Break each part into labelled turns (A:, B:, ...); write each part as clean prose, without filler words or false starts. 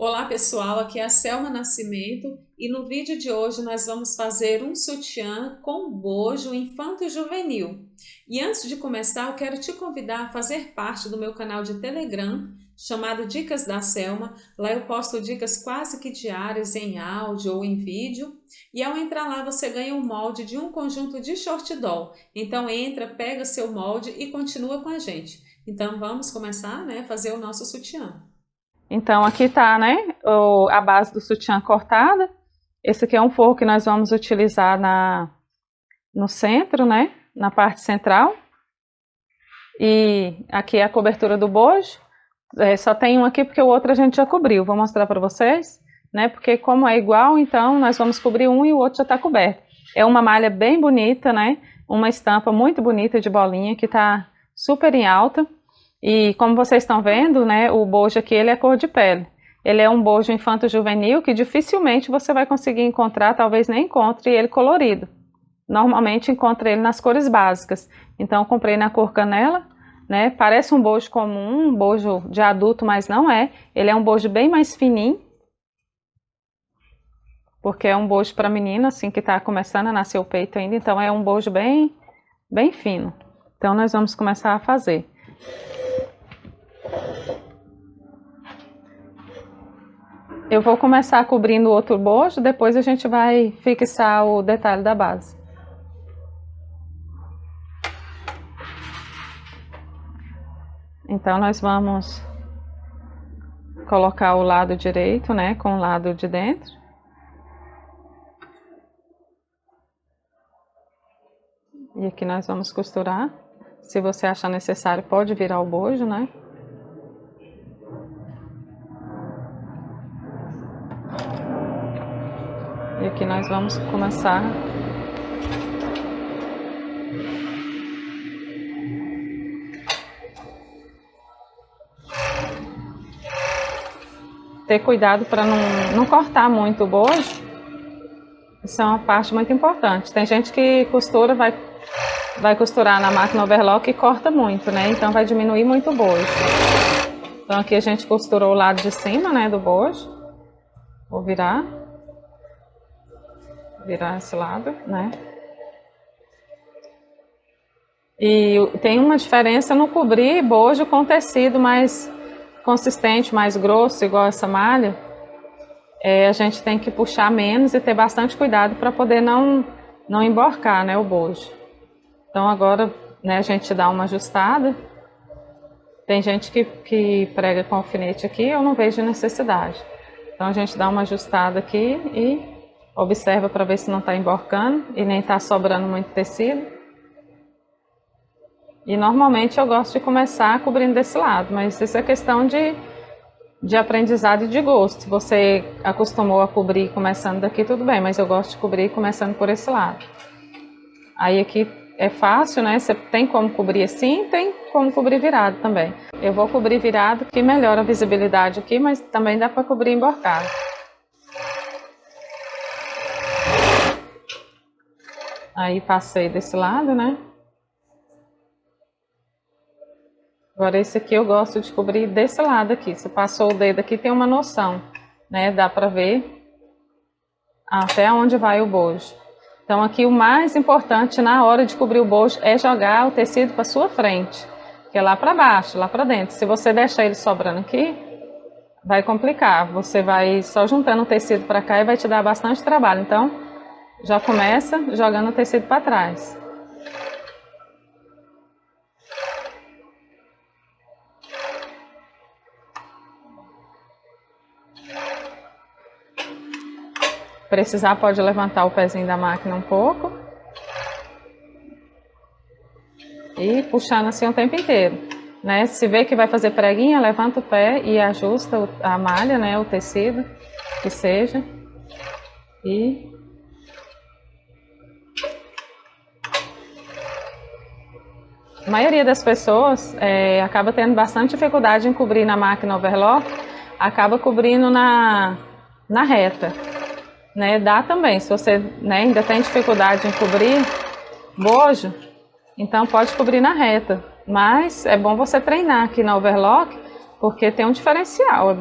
A: Olá pessoal, aqui é a Selma Nascimento e no vídeo de hoje nós vamos fazer um sutiã com bojo infanto-juvenil. E antes de começar eu quero te convidar a fazer parte do meu canal de Telegram chamado Dicas da Selma. Lá eu posto dicas quase que diárias em áudio ou em vídeo e ao entrar lá você ganha um molde de um conjunto de short doll. Então entra, pega seu molde e continua com a gente. Então vamos começar, a fazer o nosso sutiã.
B: Então aqui tá, a base do sutiã cortada. Esse aqui é um forro que nós vamos utilizar no centro, na parte central. E aqui é a cobertura do bojo. Só tem um aqui porque o outro a gente já cobriu. Vou mostrar para vocês, porque como é igual, então nós vamos cobrir um e o outro já está coberto. É uma malha bem bonita, uma estampa muito bonita de bolinha que tá super em alta. E como vocês estão vendo, o bojo aqui ele é cor de pele. Ele é um bojo infanto-juvenil que dificilmente você vai conseguir encontrar, talvez nem encontre ele colorido. Normalmente encontra ele nas cores básicas. Então eu comprei na cor canela, parece um bojo comum, um bojo de adulto, mas não é. Ele é um bojo bem mais fininho, porque é um bojo para menina, assim, que está começando a nascer o peito ainda. Então é um bojo bem, bem fino. Então nós vamos começar a fazer. Eu vou começar cobrindo o outro bojo, depois a gente vai fixar o detalhe da base. Então nós vamos colocar o lado direito, com o lado de dentro. E aqui nós vamos costurar. Se você achar necessário, pode virar o bojo, E aqui nós vamos começar ter cuidado para não cortar muito o bojo. Isso é uma parte muito importante. Tem gente que costura, vai costurar na máquina overlock e corta muito, então vai diminuir muito o bojo. Então aqui a gente costurou o lado de cima, do bojo. Vou virar esse lado, E tem uma diferença no cobrir bojo com tecido mais consistente, mais grosso, igual essa malha. A gente tem que puxar menos e ter bastante cuidado para poder não emborcar, o bojo. Então agora, a gente dá uma ajustada. Tem gente que prega com alfinete aqui, eu não vejo necessidade. Então a gente dá uma ajustada aqui e observa para ver se não está emborcando e nem está sobrando muito tecido. E normalmente eu gosto de começar cobrindo desse lado, mas isso é questão de aprendizado e de gosto. Se você acostumou a cobrir começando daqui, tudo bem, mas eu gosto de cobrir começando por esse lado. Aí aqui é fácil, Você tem como cobrir assim, tem como cobrir virado também. Eu vou cobrir virado, que melhora a visibilidade aqui, mas também dá para cobrir emborcado. Aí passei desse lado, Agora esse aqui eu gosto de cobrir desse lado aqui. Se passou o dedo aqui, tem uma noção, Dá pra ver até onde vai o bojo. Então aqui o mais importante na hora de cobrir o bojo é jogar o tecido para sua frente, que é lá para baixo, lá para dentro. Se você deixar ele sobrando aqui, vai complicar. Você vai só juntando o tecido para cá e vai te dar bastante trabalho. Então já começa jogando o tecido para trás. Precisar, pode levantar o pezinho da máquina um pouco. E puxando assim o tempo inteiro. Se vê que vai fazer preguinha, levanta o pé e ajusta a malha, o tecido, que seja. E a maioria das pessoas acaba tendo bastante dificuldade em cobrir na máquina overlock, acaba cobrindo na reta. Dá também, se você ainda tem dificuldade em cobrir bojo, então pode cobrir na reta. Mas é bom você treinar aqui na overlock, porque tem um diferencial, é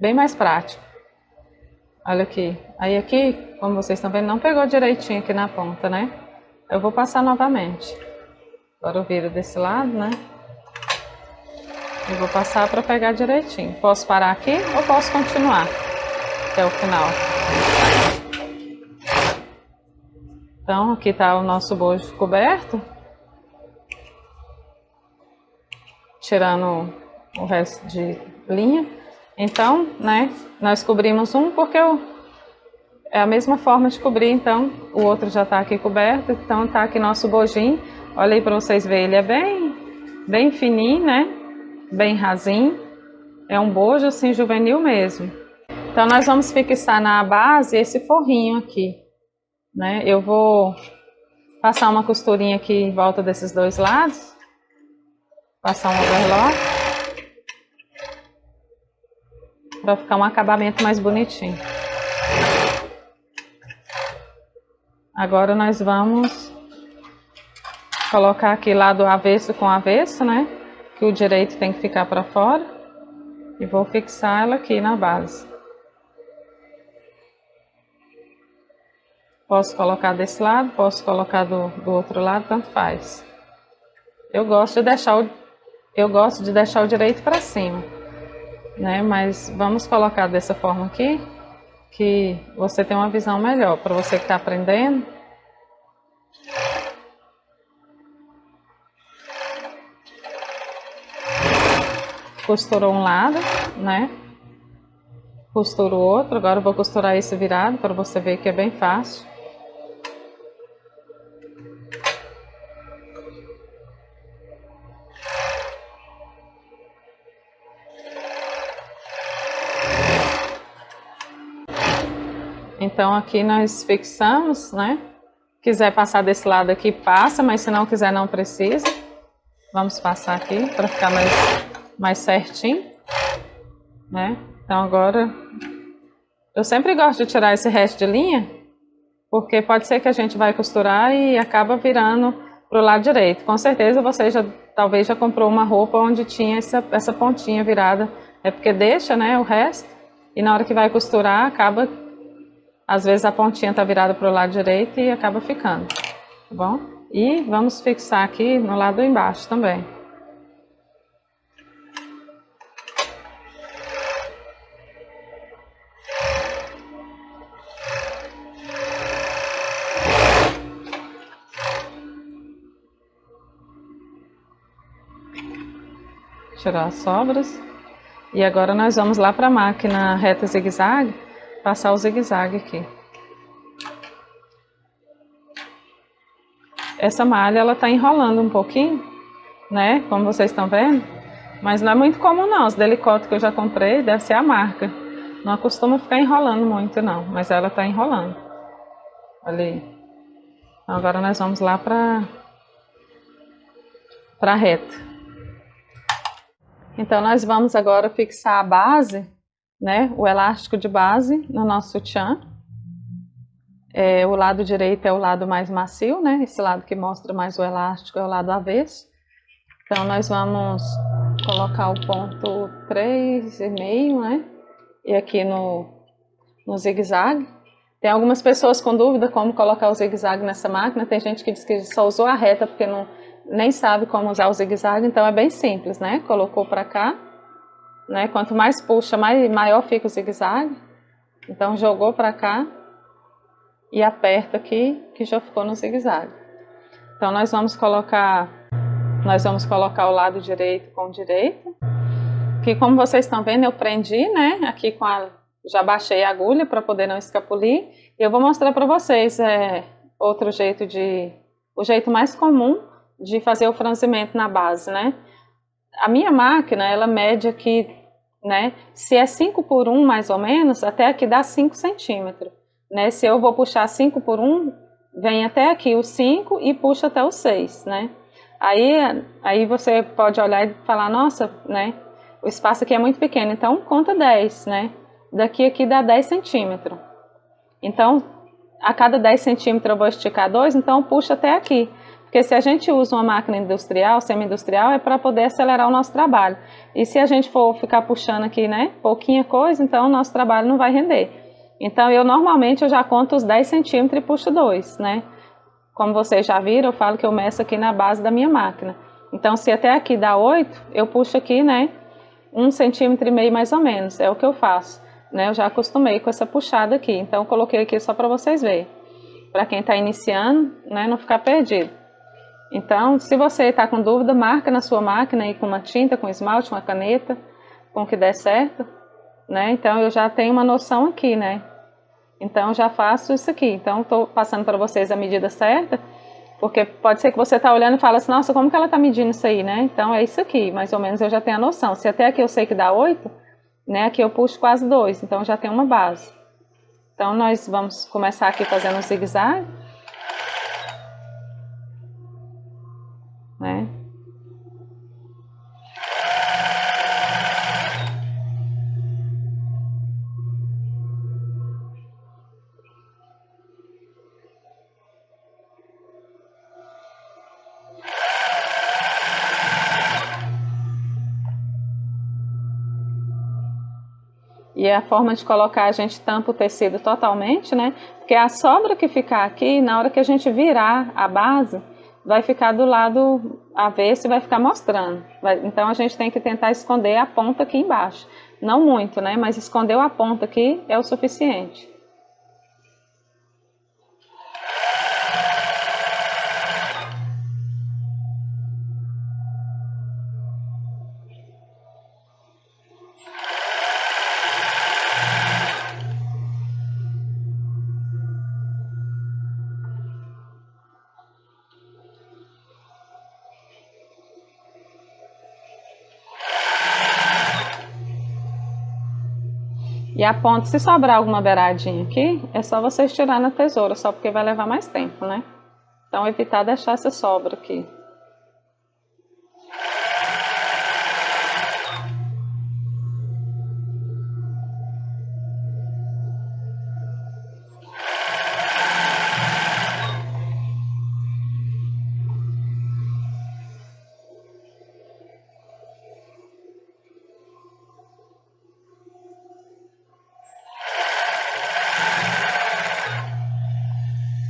B: bem mais prático. Olha aqui. Aí aqui, como vocês estão vendo, não pegou direitinho aqui na ponta, né? Eu vou passar novamente. Agora eu viro desse lado, né? Eu vou passar para pegar direitinho. Posso parar aqui ou posso continuar até o final? Então, aqui está o nosso bojo coberto. Tirando o resto de linha. Então, né, nós cobrimos um porque é a mesma forma de cobrir, então o outro já está aqui coberto. Então tá aqui nosso bojinho. Olha aí para vocês verem, ele é bem fininho, né? Bem rasinho. É um bojo assim juvenil mesmo. Então nós vamos fixar na base esse forrinho aqui, né? Eu vou passar uma costurinha aqui em volta desses dois lados. Passar um overlock para ficar um acabamento mais bonitinho. Agora nós vamos colocar aqui lado avesso com avesso, né? Que o direito tem que ficar para fora. E vou fixar ela aqui na base. Posso colocar desse lado, posso colocar do outro lado, tanto faz. Eu gosto de deixar o direito para cima, né? Mas vamos colocar dessa forma aqui, que você tem uma visão melhor para você que está aprendendo. Costurou um lado, né? Costuro o outro. Agora eu vou costurar esse virado para você ver que é bem fácil. Então aqui nós fixamos, né? Quiser passar desse lado aqui, passa, mas se não quiser, não precisa. Vamos passar aqui para ficar mais certinho, né? Então agora, eu sempre gosto de tirar esse resto de linha, porque pode ser que a gente vai costurar e acaba virando para o lado direito. Com certeza você talvez já comprou uma roupa onde tinha essa pontinha virada. É porque deixa, né, o resto, e na hora que vai costurar, acaba, às vezes a pontinha está virada para o lado direito e acaba ficando, tá bom? E vamos fixar aqui no lado embaixo também. Tirar as sobras. E agora nós vamos lá para a máquina reta zigue-zague, passar o zigue-zague aqui. Essa malha, ela tá enrolando um pouquinho, né, como vocês estão vendo, mas não é muito comum não. Os delicotes que eu já comprei, deve ser a marca. Não costuma ficar enrolando muito não, mas ela tá enrolando. Olha aí. Então agora nós vamos lá para a reta. Então nós vamos agora fixar a base, né, o elástico de base no nosso sutiã. O lado direito é o lado mais macio, né, esse lado que mostra mais o elástico é o lado avesso. Então nós vamos colocar o ponto 3,5, né, e aqui no zigue-zague. Tem algumas pessoas com dúvida como colocar o zigue-zague nessa máquina. Tem gente que diz que só usou a reta porque nem sabe como usar o zigue-zague, então é bem simples, né? Colocou para cá, né? Quanto mais puxa, maior fica o zigue-zague. Então jogou para cá e aperta aqui, que já ficou no zigue-zague. Então nós vamos colocar o lado direito com o direito. Que como vocês estão vendo, eu prendi, né? Aqui já baixei a agulha para poder não escapulir. E eu vou mostrar para vocês outro jeito o jeito mais comum de fazer o franzimento na base, né? A minha máquina, ela mede aqui, né? Se é 5 por 1 mais ou menos, até aqui dá 5 centímetros, né? Se eu vou puxar 5 por 1, vem até aqui o 5 e puxa até o 6, né? Aí você pode olhar e falar, nossa, né? O espaço aqui é muito pequeno, então conta 10, né? Aqui dá 10 centímetros. Então, a cada 10 centímetros eu vou esticar 2, então puxa até aqui. Porque se a gente usa uma máquina industrial, semi-industrial, é para poder acelerar o nosso trabalho. E se a gente for ficar puxando aqui, né, pouquinha coisa, então o nosso trabalho não vai render. Então normalmente eu já conto os 10 centímetros e puxo 2, né? Como vocês já viram, eu falo que eu meço aqui na base da minha máquina. Então se até aqui dá 8, eu puxo aqui, né, 1,5 centímetro mais ou menos, é o que eu faço. Né? Eu já acostumei com essa puxada aqui, então eu coloquei aqui só para vocês verem. Para quem está iniciando, né, não ficar perdido. Então, se você está com dúvida, marca na sua máquina aí com uma tinta, com esmalte, uma caneta, com o que der certo. Né? Então eu já tenho uma noção aqui, né? Então já faço isso aqui. Então estou passando para vocês a medida certa, porque pode ser que você está olhando e fala assim, nossa, como que ela está medindo isso aí, né? Então é isso aqui, mais ou menos eu já tenho a noção. Se até aqui eu sei que dá 8, né? Aqui eu puxo quase 2, então já tem uma base. Então nós vamos começar aqui fazendo um zigue-zague, né? E a forma de colocar, a gente tampa o tecido totalmente, né? Porque a sobra que ficar aqui, na hora que a gente virar a base, vai ficar do lado avesso e vai ficar mostrando. Então a gente tem que tentar esconder a ponta aqui embaixo. Não muito, né? Mas escondeu a ponta aqui é o suficiente. E a ponta, se sobrar alguma beiradinha aqui, é só vocês tirar na tesoura, só porque vai levar mais tempo, né? Então evitar deixar essa sobra aqui.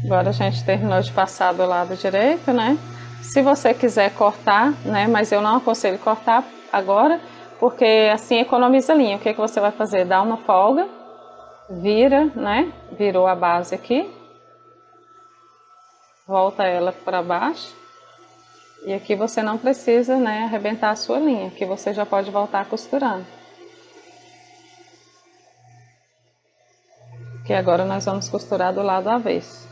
B: Agora a gente terminou de passar do lado direito, né? Se você quiser cortar, né? Mas eu não aconselho cortar agora, porque assim economiza linha. O que que você vai fazer? Dá uma folga, vira, né? Virou a base aqui. Volta ela para baixo. E aqui você não precisa, né, arrebentar a sua linha. Aqui você já pode voltar costurando. Que agora nós vamos costurar do lado avesso.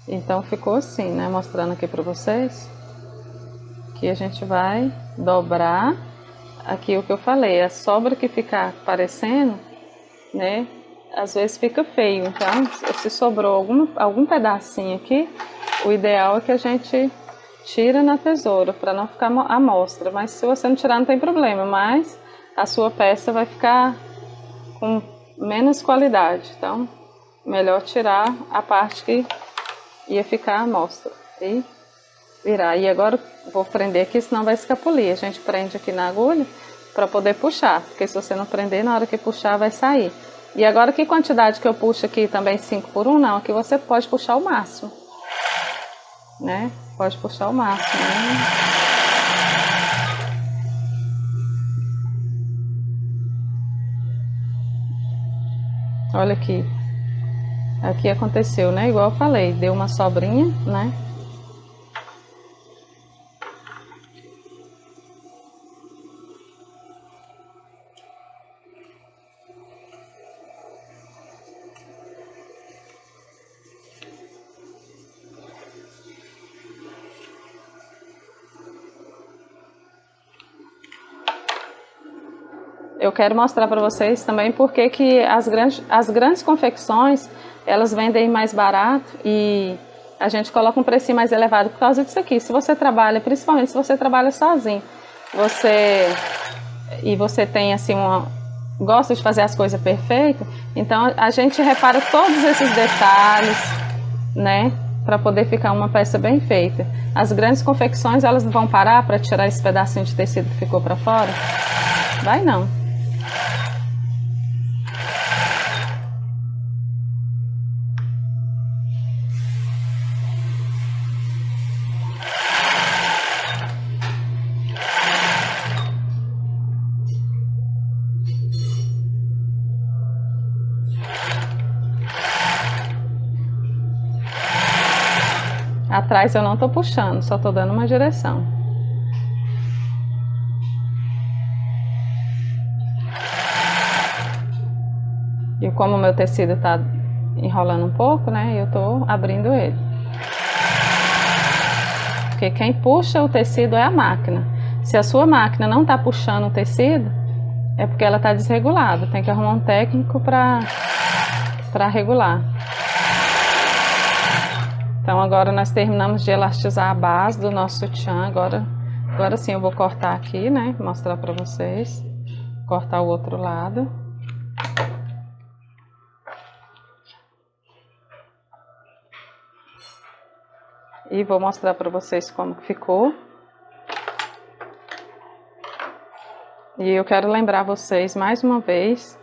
B: Então ficou assim, né? Mostrando aqui para vocês. Que a gente vai dobrar. Aqui o que eu falei, a sobra que ficar aparecendo, né? Às vezes fica feio. Então, se sobrou algum pedacinho aqui, o ideal é que a gente tira na tesoura, para não ficar à mostra. Mas se você não tirar, não tem problema. Mas a sua peça vai ficar com menos qualidade. Então, melhor tirar a parte que ia ficar à mostra e virar. E agora vou prender aqui, senão vai escapulir. A gente prende aqui na agulha para poder puxar, porque se você não prender, na hora que puxar vai sair. E agora que quantidade que eu puxo aqui também 5 por 1? Não, aqui você pode puxar o máximo, né? Pode puxar o máximo, né? Olha aqui. Aqui aconteceu, né? Igual eu falei, deu uma sobrinha, né? Eu quero mostrar para vocês também porque que as grandes confecções, elas vendem mais barato e a gente coloca um precinho mais elevado por causa disso aqui. Se você trabalha, principalmente se você trabalha sozinho, você tem assim gosta de fazer as coisas perfeitas, então a gente repara todos esses detalhes, né? para poder ficar uma peça bem feita. As grandes confecções, elas vão parar para tirar esse pedacinho de tecido que ficou para fora? Vai não. Atrás eu não tô puxando, só tô dando uma direção. E como o meu tecido tá enrolando um pouco, né, eu tô abrindo ele. Porque quem puxa o tecido é a máquina. Se a sua máquina não tá puxando o tecido, é porque ela tá desregulada. Tem que arrumar um técnico para regular. Então agora nós terminamos de elastizar a base do nosso sutiã. Agora sim eu vou cortar aqui, né? Mostrar para vocês. Cortar o outro lado. E vou mostrar para vocês como que ficou. E eu quero lembrar vocês mais uma vez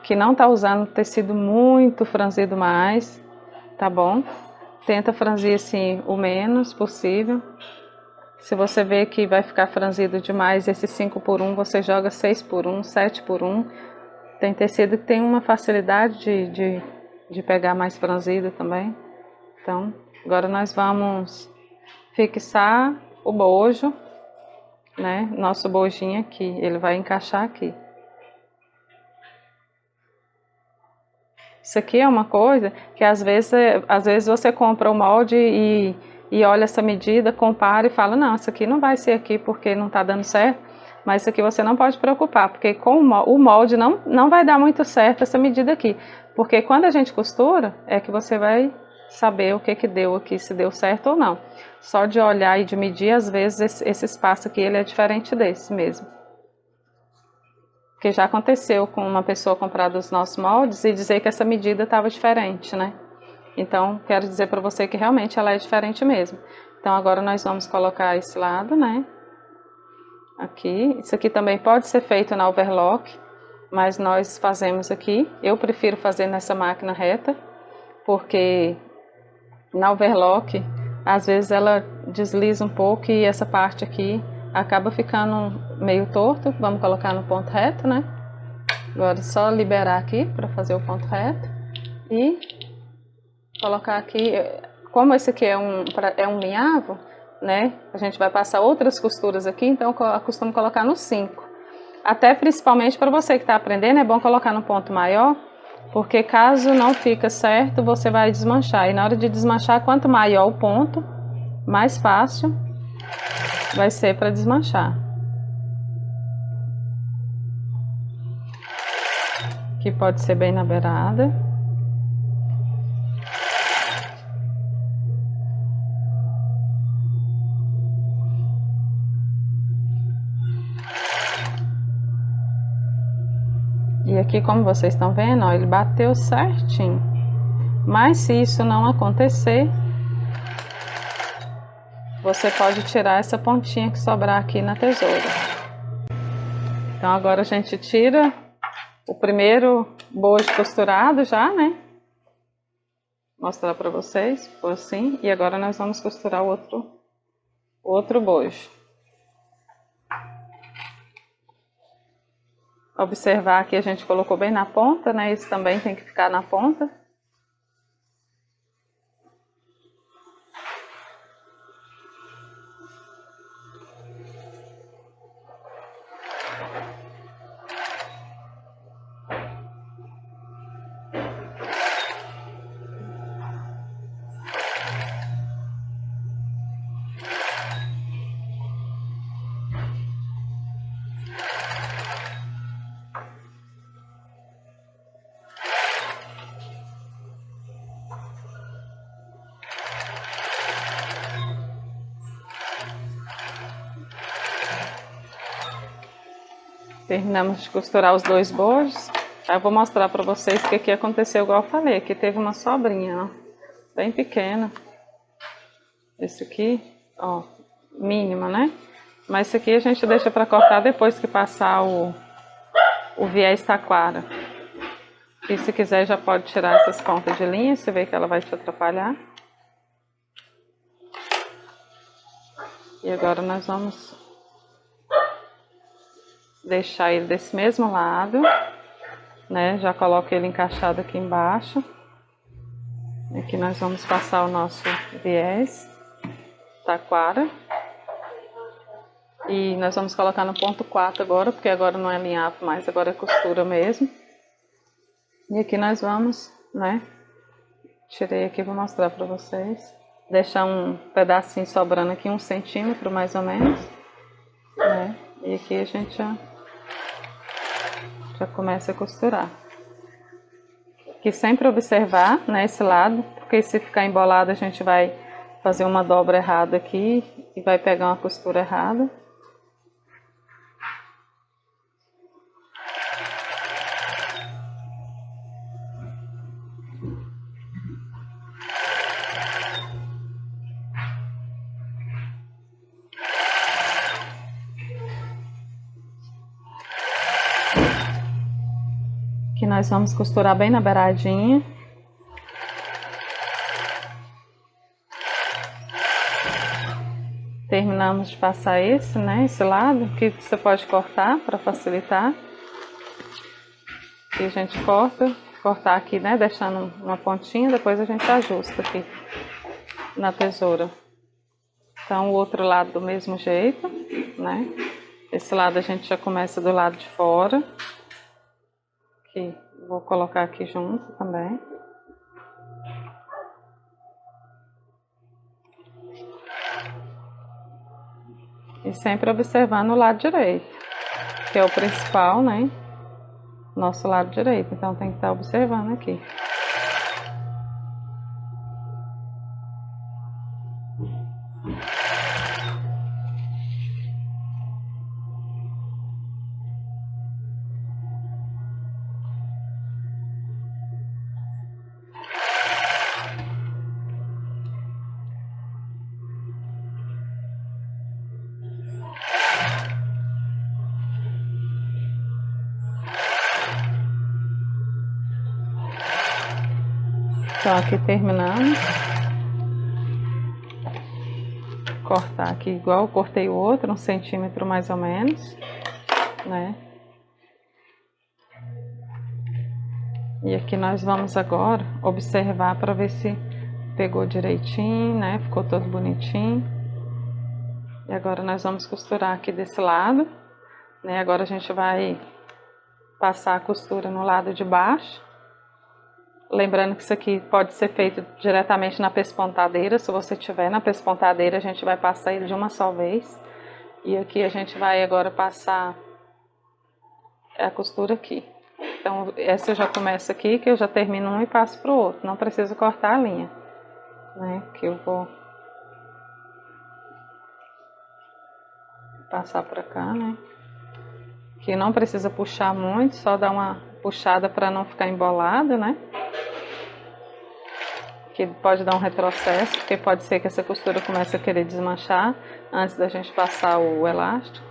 B: que não tá usando tecido muito franzido mais. Tá bom? Tenta franzir assim o menos possível. Se você vê que vai ficar franzido demais, esse 5x1, você joga 6x1, 7x1. Tem tecido que tem uma facilidade de pegar mais franzido também. Então, agora nós vamos fixar o bojo, né? Nosso bojinho aqui, ele vai encaixar aqui. Isso aqui é uma coisa que às vezes você compra o molde e olha essa medida, compara e fala, não, isso aqui não vai ser aqui porque não está dando certo, mas isso aqui você não pode preocupar, porque com o molde não vai dar muito certo essa medida aqui, porque quando a gente costura, é que você vai saber o que que deu aqui, se deu certo ou não. Só de olhar e de medir, às vezes esse espaço aqui ele é diferente desse mesmo. Porque já aconteceu com uma pessoa comprar dos nossos moldes e dizer que essa medida estava diferente, né? Então, quero dizer para você que realmente ela é diferente mesmo. Então, agora nós vamos colocar esse lado, né? Aqui. Isso aqui também pode ser feito na overlock, mas nós fazemos aqui. Eu prefiro fazer nessa máquina reta, porque na overlock, às vezes ela desliza um pouco e essa parte aqui acaba ficando meio torto. Vamos colocar no ponto reto, né? Agora é só liberar aqui para fazer o ponto reto e colocar aqui. Como esse aqui é um linhavo, né? A gente vai passar outras costuras aqui, então eu costumo colocar no 5. Até principalmente para você que está aprendendo, é bom colocar no ponto maior, porque caso não fica certo, você vai desmanchar. E na hora de desmanchar, quanto maior o ponto, mais fácil vai ser para desmanchar. Aqui pode ser bem na beirada. E aqui, como vocês estão vendo, ó, ele bateu certinho. Mas se isso não acontecer, você pode tirar essa pontinha que sobrar aqui na tesoura. Então agora a gente tira o primeiro bojo costurado já, né? Vou mostrar para vocês, ficou assim. E agora nós vamos costurar o outro bojo. Observar que a gente colocou bem na ponta, né? Esse também tem que ficar na ponta. Terminamos de costurar os dois bojos. Aí eu vou mostrar para vocês que aqui aconteceu igual eu falei. Aqui teve uma sobrinha, ó. bem pequena. Esse aqui, ó, mínima, né? Mas esse aqui a gente deixa para cortar depois que passar o viés taquara. E se quiser já pode tirar essas pontas de linha, se vê que ela vai te atrapalhar. E agora nós vamos deixar ele desse mesmo lado, né? Já coloco ele encaixado aqui embaixo. Aqui nós vamos passar o nosso viés taquara. E nós vamos colocar no ponto 4 agora, porque agora não é alinhavo mais, agora é costura mesmo. E aqui nós vamos, né? Tirei aqui, vou mostrar pra vocês. Deixar um pedacinho sobrando aqui, 1 centímetro mais ou menos, né? E aqui a gente já começa a costurar. Aqui sempre observar, né, esse lado, porque se ficar embolado a gente vai fazer uma dobra errada aqui e vai pegar uma costura errada. Aqui nós vamos costurar bem na beiradinha. Terminamos de passar esse, né, esse lado, que você pode cortar para facilitar. E a gente cortar aqui, né, deixando uma pontinha, depois a gente ajusta aqui na tesoura. Então o outro lado do mesmo jeito, né. Esse lado a gente já começa do lado de fora. Aqui, vou colocar aqui junto também. E sempre observando o lado direito, que é o principal, né? Nosso lado direito, então tem que estar observando aqui. Então aqui terminamos. Cortar aqui igual eu cortei o outro, 1 centímetro mais ou menos, né? E aqui nós vamos agora observar para ver se pegou direitinho, né? Ficou todo bonitinho. E agora nós vamos costurar aqui desse lado, né? Agora a gente vai passar a costura no lado de baixo. Lembrando que isso aqui pode ser feito diretamente na pespontadeira. Se você tiver na pespontadeira, a gente vai passar ele de uma só vez. E aqui a gente vai agora passar a costura aqui. Então essa eu já começo aqui, que eu já termino um e passo para o outro. Não precisa cortar a linha, né? Que eu vou passar para cá, né? Que não precisa puxar muito, só dar uma puxada para não ficar embolado, né? Que pode dar um retrocesso, porque pode ser que essa costura comece a querer desmanchar antes da gente passar o elástico.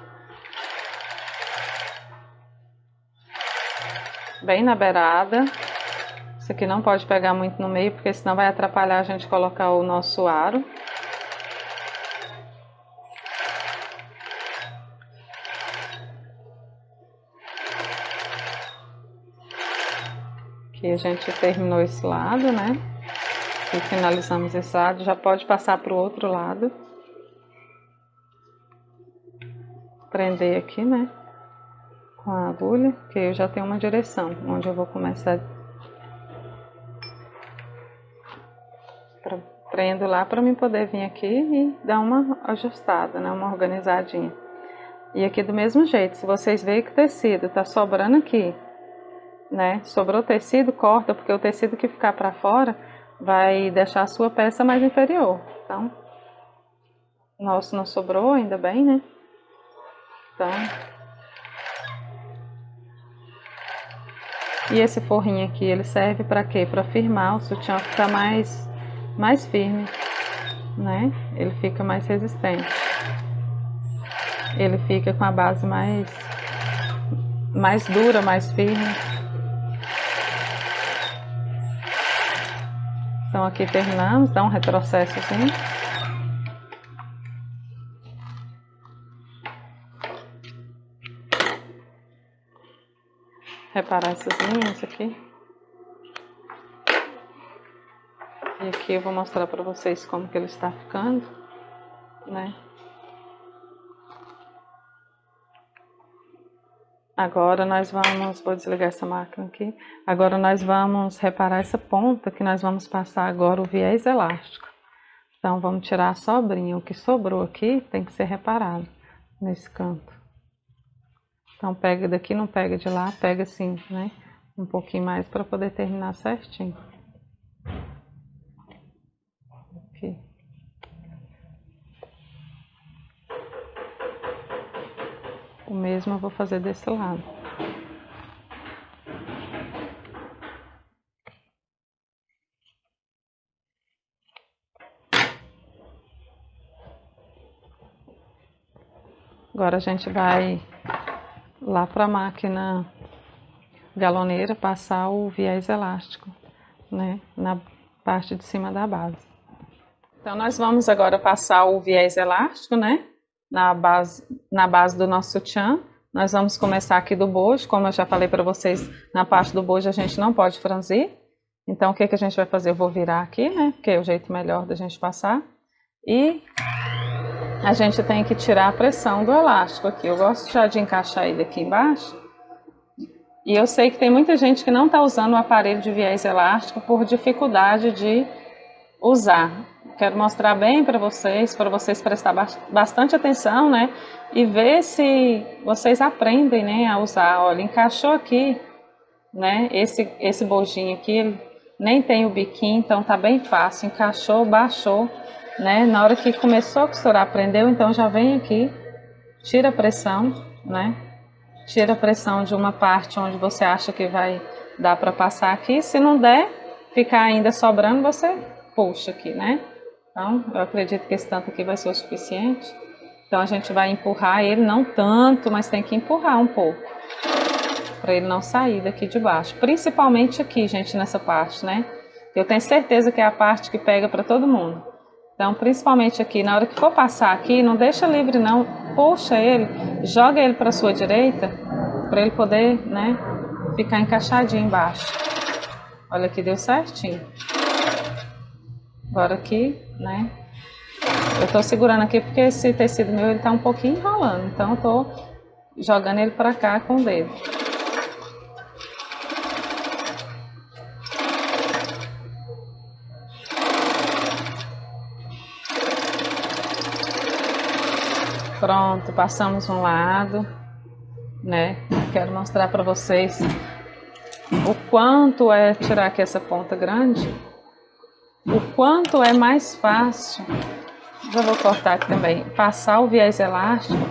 B: Bem na beirada. Isso aqui não pode pegar muito no meio, porque senão vai atrapalhar a gente colocar o nosso aro. Aqui a gente terminou esse lado, né? E finalizamos esse lado, já pode passar para o outro lado. Prender aqui, né? Com a agulha, que eu já tenho uma direção, onde eu vou começar. Prendo lá para mim poder vir aqui e dar uma ajustada, né? Uma organizadinha. E aqui do mesmo jeito, se vocês veem que o tecido tá sobrando aqui, né? Sobrou tecido, corta, porque o tecido que ficar para fora vai deixar a sua peça mais inferior. Então, nosso não sobrou, ainda bem, né? Então, e esse forrinho aqui, ele serve para quê? Para firmar o sutiã ficar mais mais firme, né? Ele fica mais resistente. Ele fica com a base mais dura, mais firme. Então aqui terminamos, dá um retrocesso assim. Reparar essas linhas aqui. E aqui eu vou mostrar para vocês como que ele está ficando, né? Agora nós vamos, vou desligar essa máquina aqui. Agora nós vamos reparar essa ponta que nós vamos passar agora o viés elástico. Então vamos tirar a sobrinha, o que sobrou aqui tem que ser reparado nesse canto. Então pega daqui, não pega de lá, pega assim, né? Um pouquinho mais para poder terminar certinho. Aqui. O mesmo eu vou fazer desse lado. Agora a gente vai lá para a máquina galoneira passar o viés elástico, né, na parte de cima da base. Então nós vamos agora passar o viés elástico, né, na base do nosso sutiã. Nós vamos começar aqui do bojo, como eu já falei para vocês, na parte do bojo a gente não pode franzir. Então o que a gente vai fazer? Eu vou virar aqui, né, porque é o jeito melhor da gente passar. E a gente tem que tirar a pressão do elástico aqui. Eu gosto já de encaixar ele aqui embaixo. E eu sei que tem muita gente que não está usando o aparelho de viés elástico por dificuldade de usar. Quero mostrar bem para vocês prestar bastante atenção, né? E ver se vocês aprendem, né, a usar. Olha, encaixou aqui, né? Esse bojinho aqui, ele nem tem o biquinho, então tá bem fácil. Encaixou, baixou, né? Na hora que começou a costurar, prendeu, então já vem aqui, tira a pressão, né? Tira a pressão de uma parte onde você acha que vai dar para passar aqui. Se não der, ficar ainda sobrando, você puxa aqui, né? Então, eu acredito que esse tanto aqui vai ser o suficiente. Então, a gente vai empurrar ele, não tanto, mas tem que empurrar um pouco, para ele não sair daqui de baixo. Principalmente aqui, gente, nessa parte, né? Eu tenho certeza que é a parte que pega para todo mundo. Então, principalmente aqui, na hora que for passar aqui, não deixa livre não, puxa ele, joga ele para a sua direita, para ele poder, né, ficar encaixadinho embaixo. Olha aqui, deu certinho. Agora aqui, né, eu tô segurando aqui porque esse tecido meu, ele tá um pouquinho enrolando, então eu tô jogando ele para cá com o dedo. Pronto, passamos um lado, né? Quero mostrar para vocês o quanto é tirar aqui essa ponta grande, o quanto é mais fácil. Já vou cortar aqui também, passar o viés elástico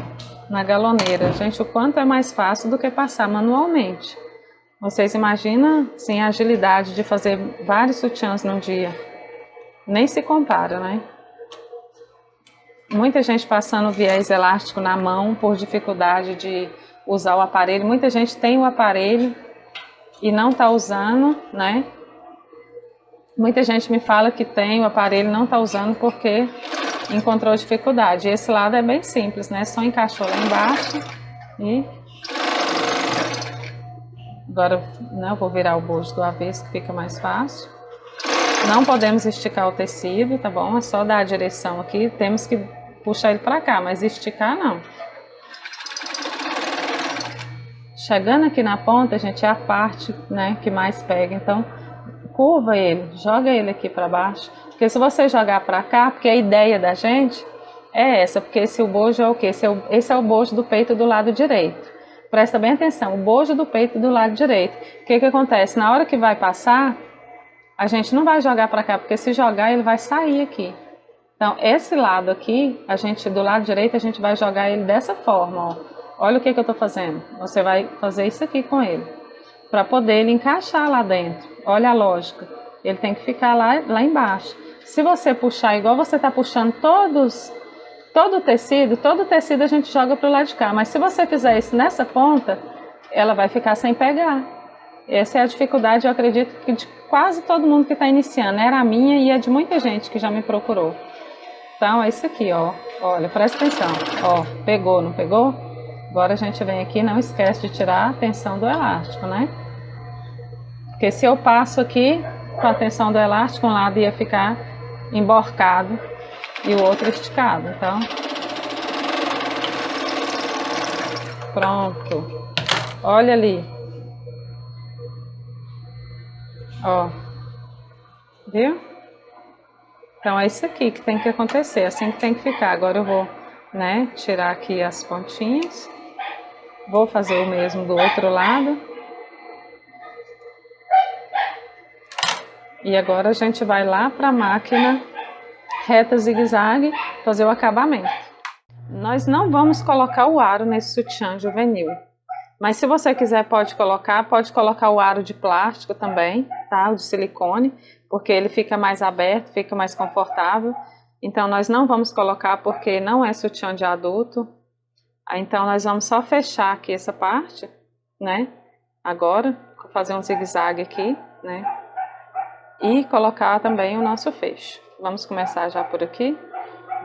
B: na galoneira. Gente, o quanto é mais fácil do que passar manualmente. Vocês imaginam, sim, a agilidade de fazer vários sutiãs num dia? Nem se compara, né? Muita gente passando viés elástico na mão por dificuldade de usar o aparelho. Muita gente tem o aparelho e não está usando, né? Muita gente me fala que tem o aparelho e não está usando porque encontrou dificuldade. E esse lado é bem simples, né? Só encaixou lá embaixo e... Agora, né, eu vou virar o bojo do avesso que fica mais fácil. Não podemos esticar o tecido, tá bom? É só dar a direção aqui. Temos que puxar ele para cá, mas esticar não. Chegando aqui na ponta, gente, é a parte, né, que mais pega. Então, curva ele, joga ele aqui para baixo. Porque se você jogar para cá, porque a ideia da gente é essa, porque esse o bojo é o quê? Esse é o bojo do peito do lado direito. Presta bem atenção, o bojo do peito do lado direito. O que acontece? Na hora que vai passar, a gente não vai jogar para cá, porque se jogar ele vai sair aqui. Então, esse lado aqui, do lado direito, a gente vai jogar ele dessa forma, ó. Olha o que eu estou fazendo. Você vai fazer isso aqui com ele, para poder ele encaixar lá dentro. Olha a lógica. Ele tem que ficar lá embaixo. Se você puxar igual você está puxando todo o tecido a gente joga para o lado de cá. Mas se você fizer isso nessa ponta, ela vai ficar sem pegar. Essa é a dificuldade, eu acredito, que de quase todo mundo que está iniciando. Era a minha e é de muita gente que já me procurou. Então é isso aqui, ó. Olha, presta atenção. Ó, pegou, não pegou? Agora a gente vem aqui, não esquece de tirar a tensão do elástico, né? Porque se eu passo aqui com a tensão do elástico, um lado ia ficar emborcado e o outro esticado. Então, pronto. Olha ali. Ó. Viu? Então é isso aqui que tem que acontecer, assim que tem que ficar. Agora eu vou, né, tirar aqui as pontinhas. Vou fazer o mesmo do outro lado. E agora a gente vai lá para a máquina reta zigue-zague fazer o acabamento. Nós não vamos colocar o aro nesse sutiã juvenil. Mas se você quiser pode colocar o aro de plástico também, tá? O de silicone, porque ele fica mais aberto, fica mais confortável. Então nós não vamos colocar porque não é sutiã de adulto. Então nós vamos só fechar aqui essa parte, né? Agora, vou fazer um zigue-zague aqui, né? E colocar também o nosso fecho. Vamos começar já por aqui.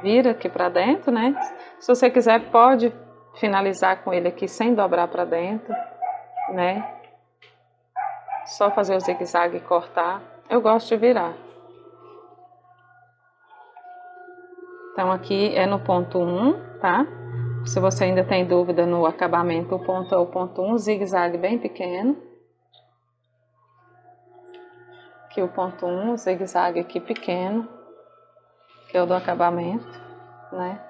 B: Vira aqui para dentro, né? Se você quiser pode finalizar com ele aqui sem dobrar para dentro, né? Só fazer o zigue-zague e cortar. Eu gosto de virar. Então aqui é no ponto 1, tá? Se você ainda tem dúvida no acabamento, o ponto é o ponto 1, zigue-zague bem pequeno. Aqui o ponto 1, zigue-zague aqui pequeno, que é o do acabamento, né?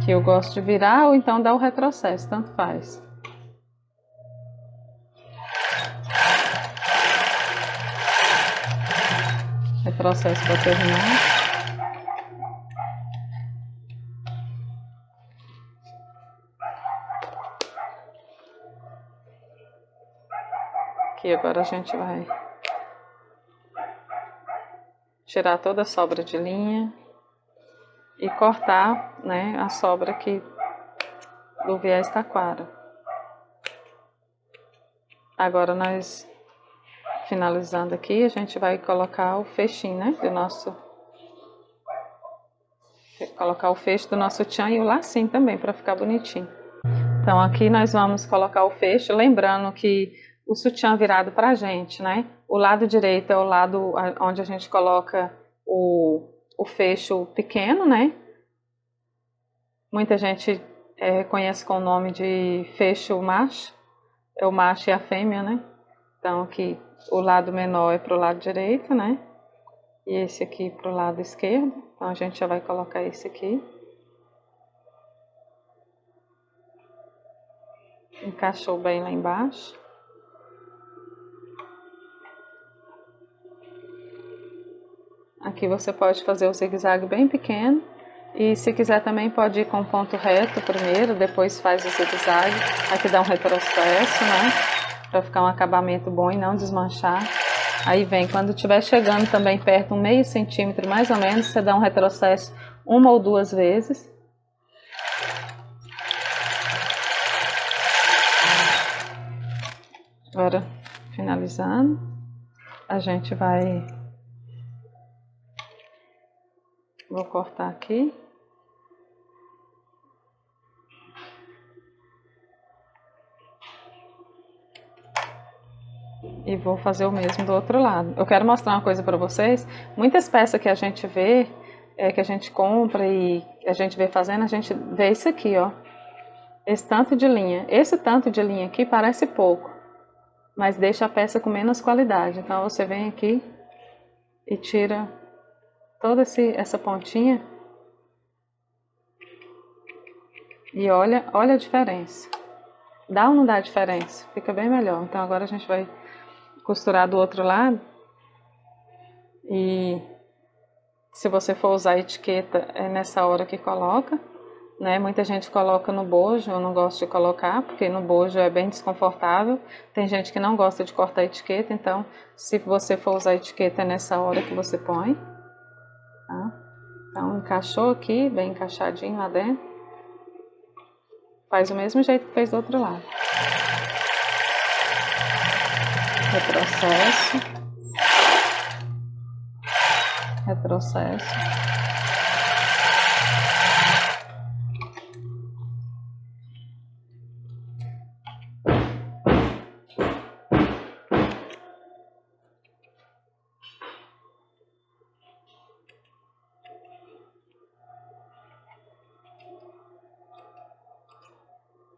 B: Que eu gosto de virar ou então dar o retrocesso, tanto faz. Retrocesso para terminar. Aqui agora a gente vai tirar toda a sobra de linha e cortar, né, a sobra aqui do viés taquara. Agora nós, finalizando aqui, a gente vai colocar o fechinho, né, colocar o fecho do nosso tchan e o lacinho também, para ficar bonitinho. Então aqui nós vamos colocar o fecho, lembrando que o sutiã virado pra gente, né? O lado direito é o lado onde a gente coloca o fecho pequeno, né? Muita gente conhece com o nome de fecho macho, é o macho e a fêmea, né? Então aqui o lado menor é pro lado direito, né? E esse aqui pro lado esquerdo, então a gente já vai colocar esse aqui. Encaixou bem lá embaixo. Aqui você pode fazer o zigue-zague bem pequeno. E se quiser também pode ir com ponto reto primeiro, depois faz o zigue-zague. Aqui dá um retrocesso, né? Para ficar um acabamento bom e não desmanchar. Aí vem, quando estiver chegando também perto, um meio centímetro mais ou menos, você dá um retrocesso 1 ou 2 vezes. Agora, finalizando, a gente vai... Vou cortar aqui. E vou fazer o mesmo do outro lado. Eu quero mostrar uma coisa para vocês. Muitas peças que a gente vê, que a gente compra e a gente vê fazendo, a gente vê isso aqui, ó. Esse tanto de linha. Esse tanto de linha aqui parece pouco, mas deixa a peça com menos qualidade. Então você vem aqui e tira toda essa pontinha e olha a diferença. Dá ou não dá diferença? Fica bem melhor. Então agora a gente vai costurar do outro lado. E se você for usar a etiqueta, é nessa hora que coloca, né? Muita gente coloca no bojo, eu não gosto de colocar, porque no bojo é bem desconfortável. Tem gente que não gosta de cortar a etiqueta, então se você for usar a etiqueta é nessa hora que você põe, tá? Então encaixou aqui, bem encaixadinho lá dentro. Faz o mesmo jeito que fez do outro lado. Retrocesso. Retrocesso.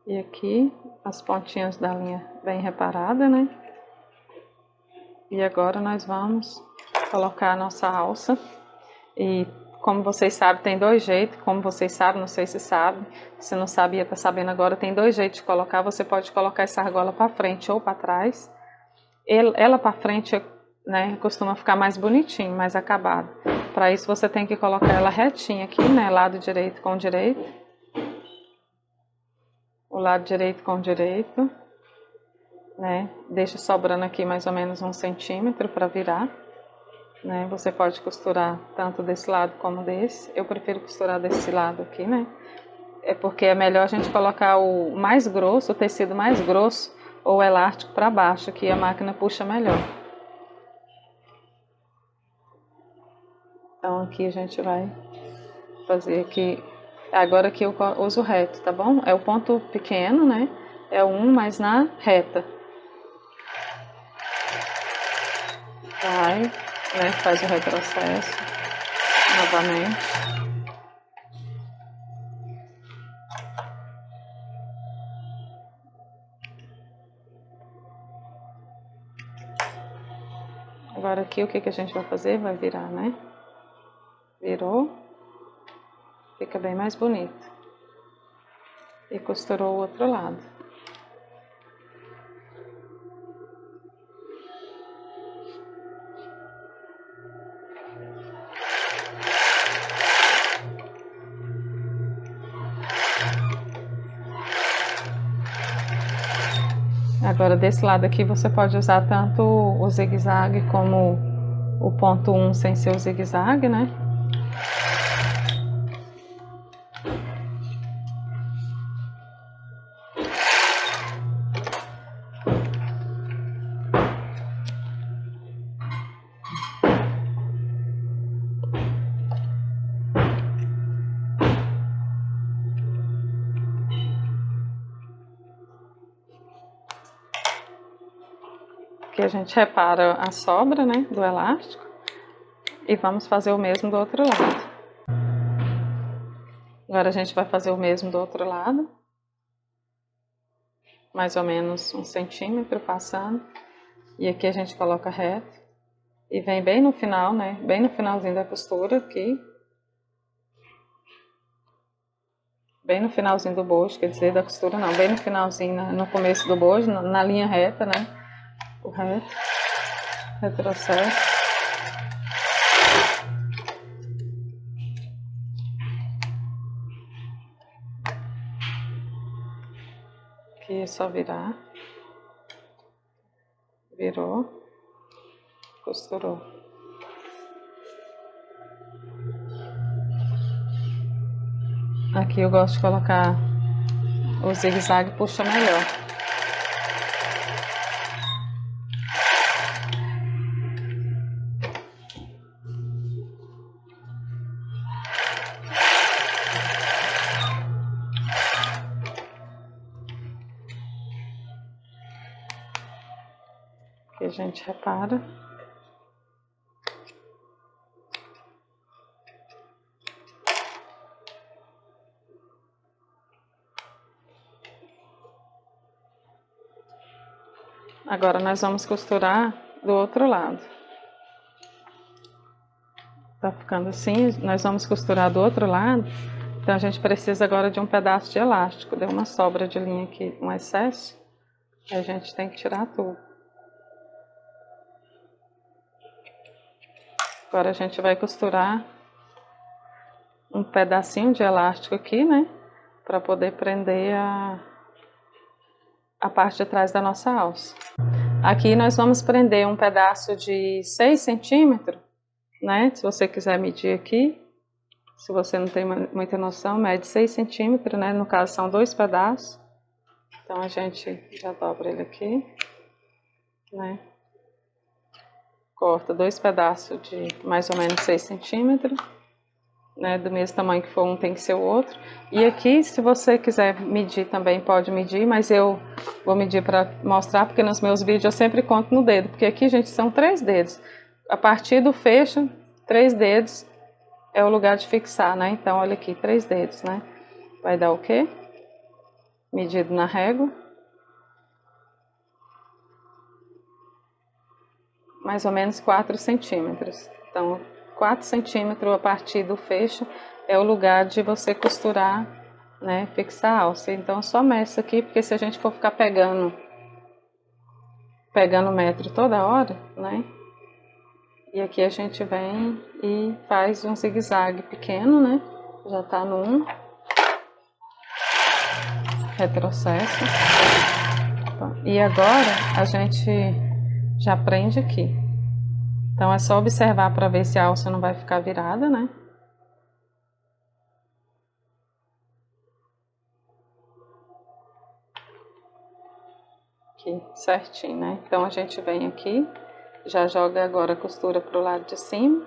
B: E aqui as pontinhas da linha bem reparada, né? E agora nós vamos colocar a nossa alça. E como vocês sabem, tem dois jeitos. Como vocês sabem, não sei se sabe. Se não sabia, tá sabendo agora. Tem dois jeitos de colocar. Você pode colocar essa argola para frente ou para trás. Ela para frente, né, costuma ficar mais bonitinho, mais acabado. Para isso você tem que colocar ela retinha aqui, né? Lado direito com direito. O lado direito com direito. Né? Deixa sobrando aqui mais ou menos 1 centímetro para virar, né? Você pode costurar tanto desse lado como desse. Eu prefiro costurar desse lado aqui, né? É porque é melhor a gente colocar o mais grosso, o tecido mais grosso ou o elástico para baixo, que a máquina puxa melhor. Então aqui a gente vai fazer aqui. Agora aqui eu uso reto, tá bom? É o ponto pequeno, né? É o 1, mas na reta. Vai, né, faz o retrocesso novamente. Agora aqui o que a gente vai fazer? Vai virar, né? Virou. Fica bem mais bonito. E costurou o outro lado. Agora desse lado aqui você pode usar tanto o zigue-zague como o ponto 1 sem ser o zigue-zague, né? Aqui a gente repara a sobra, né, do elástico e vamos fazer o mesmo do outro lado. Agora a gente vai fazer o mesmo do outro lado, mais ou menos 1 centímetro passando, e aqui a gente coloca reto e vem bem no final, né, bem no finalzinho da costura aqui, bem no finalzinho do bojo, quer dizer, da costura não, bem no finalzinho, no começo do bojo, na linha reta, né, o reto, retrocesso. Aqui é só virar, virou, costurou. Aqui eu gosto de colocar o zigue-zague, puxa melhor. Aqui a gente repara. Agora nós vamos costurar do outro lado. Tá ficando assim, nós vamos costurar do outro lado. Então a gente precisa agora de um pedaço de elástico. Deu uma sobra de linha aqui, um excesso. E a gente tem que tirar tudo. Agora a gente vai costurar um pedacinho de elástico aqui, né? para poder prender a parte de trás da nossa alça. Aqui nós vamos prender um pedaço de 6 centímetros, né? Se você quiser medir aqui, se você não tem muita noção, mede 6 centímetros, né? No caso são 2 pedaços. Então a gente já dobra ele aqui, né? Corta 2 pedaços de mais ou menos 6 centímetros, né? Do mesmo tamanho que for um, tem que ser o outro. E aqui, se você quiser medir também, pode medir, mas eu vou medir para mostrar, porque nos meus vídeos eu sempre conto no dedo, porque aqui, gente, são 3 dedos. A partir do fecho, 3 dedos é o lugar de fixar, né? Então, olha aqui, 3 dedos, né? Vai dar o quê? Medido na régua. Mais ou menos 4 centímetros. Então, 4 centímetros a partir do fecho é o lugar de você costurar, né, fixar a alça. Então, só meça aqui, porque se a gente for ficar pegando o metro toda hora, né, e aqui a gente vem e faz um zigue-zague pequeno, né, já tá no 1, retrocesso. E agora a gente já prende aqui. Então é só observar para ver se a alça não vai ficar virada, né? Aqui, certinho, né? Então a gente vem aqui, já joga agora a costura pro lado de cima,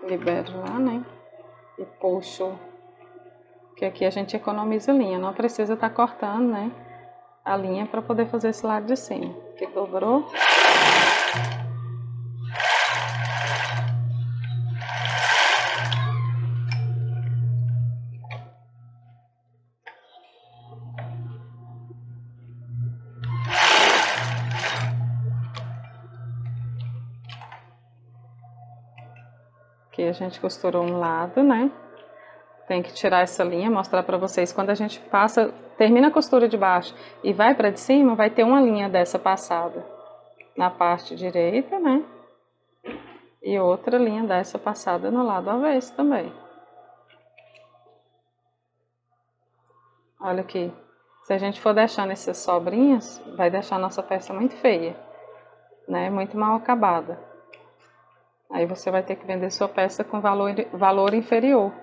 B: libero lá, né? E puxo, que aqui a gente economiza linha, não precisa estar cortando, né? A linha para poder fazer esse lado de cima. Aqui dobrou. Aqui a gente costurou um lado, né? Tem que tirar essa linha, mostrar para vocês. Quando a gente passa, termina a costura de baixo e vai para de cima, vai ter uma linha dessa passada na parte direita, né? E outra linha dessa passada no lado avesso também. Olha aqui. Se a gente for deixando essas sobrinhas, vai deixar a nossa peça muito feia, né? Muito mal acabada. Aí você vai ter que vender sua peça com valor inferior.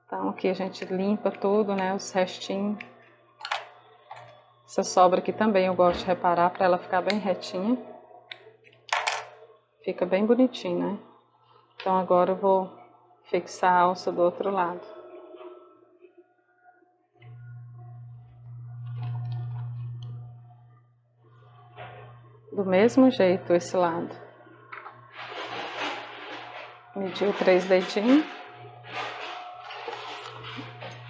B: Então aqui a gente limpa tudo, né? Os restinhos. Essa sobra aqui também eu gosto de reparar para ela ficar bem retinha. Fica bem bonitinho, né? Então agora eu vou fixar a alça do outro lado. Do mesmo jeito esse lado. Mediu 3 dedinhos.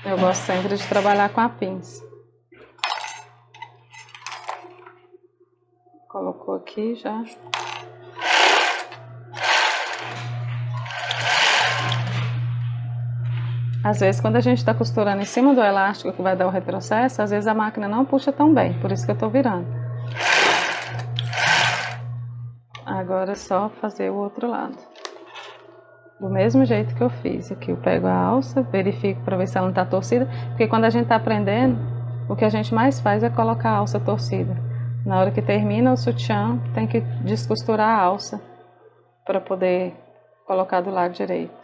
B: Eu gosto sempre de trabalhar com a pinça. Colocou aqui já. Às vezes, quando a gente está costurando em cima do elástico que vai dar o retrocesso, às vezes a máquina não puxa tão bem, por isso que eu estou virando. Agora é só fazer o outro lado. Do mesmo jeito que eu fiz. Aqui eu pego a alça, verifico para ver se ela não está torcida, porque quando a gente está prendendo, o que a gente mais faz é colocar a alça torcida. Na hora que termina o sutiã, tem que descosturar a alça para poder colocar do lado direito.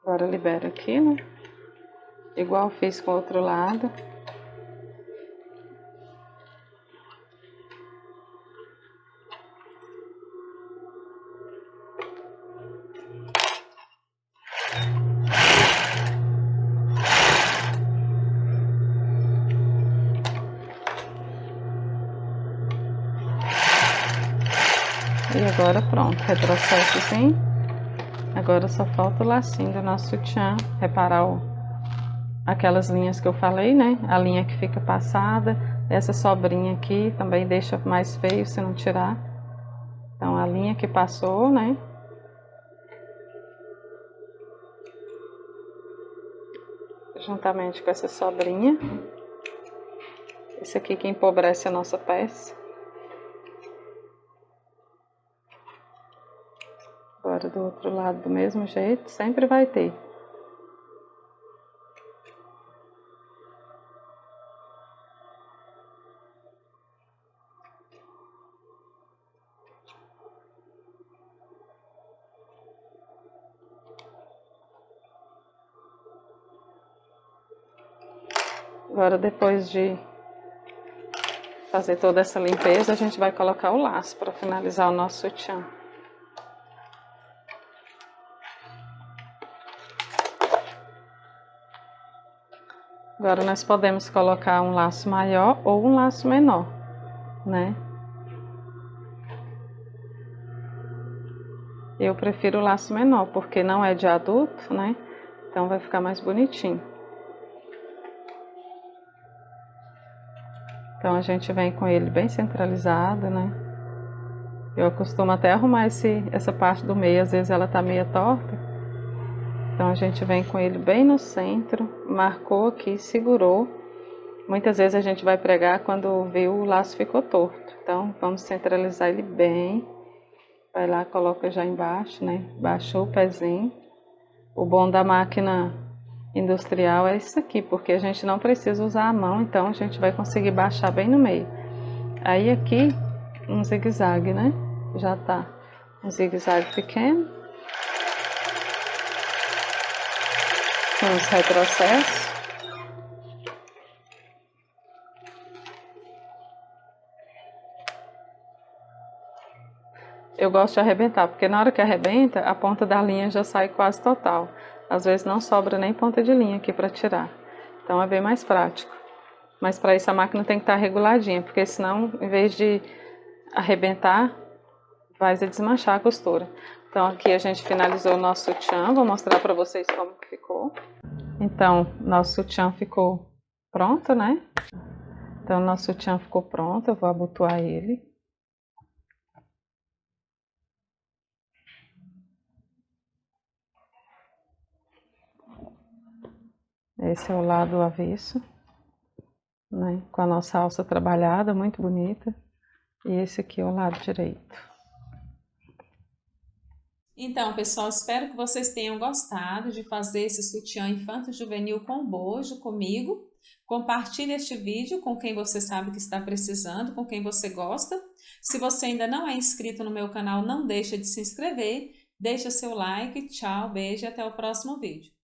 B: Agora libero aqui, né? Igual fiz com o outro lado. E agora pronto, retrocesso assim. Agora só falta o lacinho do nosso sutiã, reparar aquelas linhas que eu falei, né? A linha que fica passada, essa sobrinha aqui também deixa mais feio se não tirar. Então a linha que passou, né? Juntamente com essa sobrinha. Esse aqui que empobrece a nossa peça. Agora do outro lado do mesmo jeito, sempre vai ter. Agora, depois de fazer toda essa limpeza, a gente vai colocar o laço para finalizar o nosso sutiã. Agora nós podemos colocar um laço maior ou um laço menor, né? Eu prefiro o laço menor, porque não é de adulto, né? Então vai ficar mais bonitinho. Então a gente vem com ele bem centralizado, né? Eu costumo até arrumar essa parte do meio, às vezes ela tá meio torta. Então a gente vem com ele bem no centro, marcou aqui, segurou. Muitas vezes a gente vai pregar quando vê o laço ficou torto. Então vamos centralizar ele bem. Vai lá, coloca já embaixo, né? Baixou o pezinho. O bom da máquina industrial é isso aqui, porque a gente não precisa usar a mão, então a gente vai conseguir baixar bem no meio. Aí aqui, um zigue-zague, né? Já tá um zigue-zague pequeno. Com os retrocessos. Eu gosto de arrebentar, porque na hora que arrebenta, a ponta da linha já sai quase total. Às vezes não sobra nem ponta de linha aqui para tirar. Então é bem mais prático. Mas para isso a máquina tem que estar reguladinha, porque senão, em vez de arrebentar, vai desmanchar a costura. Então aqui a gente finalizou o nosso sutiã, vou mostrar para vocês como ficou. Então, nosso sutiã ficou pronto, né? Então, nosso sutiã ficou pronto, eu vou abotoar ele. Esse é o lado avesso, né? Com a nossa alça trabalhada, muito bonita. E esse aqui é o lado direito.
A: Então, pessoal, espero que vocês tenham gostado de fazer esse sutiã infanto-juvenil com bojo comigo. Compartilhe este vídeo com quem você sabe que está precisando, com quem você gosta. Se você ainda não é inscrito no meu canal, não deixa de se inscrever. Deixa seu like, tchau, beijo e até o próximo vídeo.